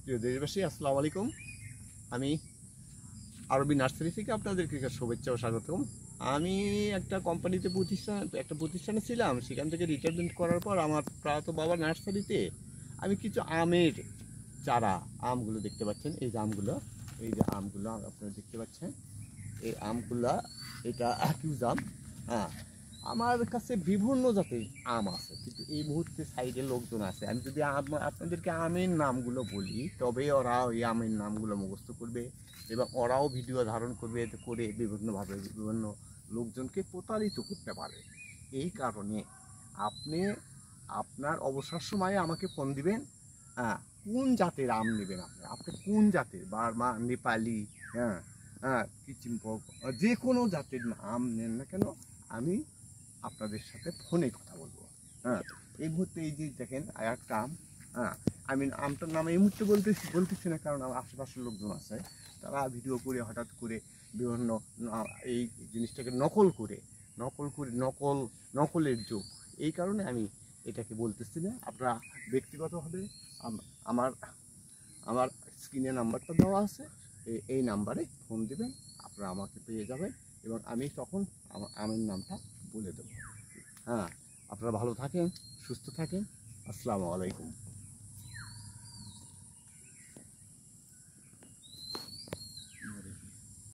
প্রিয় দেশবাসী, আসসালামু আলাইকুম। আমি আরবি নার্সারি থেকে আপনাদেরকে শুভেচ্ছা ও স্বাগতম। আমি একটা প্রতিষ্ঠানে ছিলাম। সেখান থেকে রিটায়ারমেন্ট করার পর আমার প্রয়াত বাবা নার্সারিতে আমি কিছু আমের চারা, আমগুলো দেখতে পাচ্ছেন, এই যে আমগুলো আপনারা দেখতে পাচ্ছেন, এই আমগুলা, এটা অ্যাকিউজ আম। হ্যাঁ, আমার কাছে বিভিন্ন জাতের আম আছে, কিন্তু এই মুহূর্তে সাইডে লোকজন আছে। আমি যদি আপনাদেরকে আমের নামগুলো বলি, তবে ওরা ওই আমের নামগুলো মুখস্থ করবে এবং ওরাও ভিডিও ধারণ করবে, এতে করে বিভিন্নভাবে বিভিন্ন লোকজনকে প্রতারিত করতে পারে। এই কারণে আপনি আপনার অবসর সময়ে আমাকে ফোন দিবেন। হ্যাঁ, কোন জাতের আম নেবেন, আপনি কোন জাতের, বার্মা, নেপালি, হ্যাঁ হ্যাঁ কিচিমপক, যে কোনো জাতের আম নেন না কেন, আমি আপনাদের সাথে ফোনে কথা বলবো। হ্যাঁ, এই মুহূর্তে এই যে দেখেন একটা আম। হ্যাঁ, আমি আমটার নাম এই মুহূর্তে বলতেছি না, কারণ আমার আশেপাশের লোকজন আছে, তারা ভিডিও করে হঠাৎ করে বিভিন্ন এই জিনিসটাকে নকলের যুগ। এই কারণে আমি এটাকে বলতেছি না। আপনারা ব্যক্তিগতভাবে আমার আমার স্ক্রিনে নাম্বারটা দেওয়া আছে, এই নাম্বারে ফোন দিবেন, আপনারা আমাকে পেয়ে যাবেন এবং আমি তখন আমের নামটা বলে দেবো। হ্যাঁ, আপনারা ভালো থাকেন, সুস্থ থাকেন। আসসালামু আলাইকুম।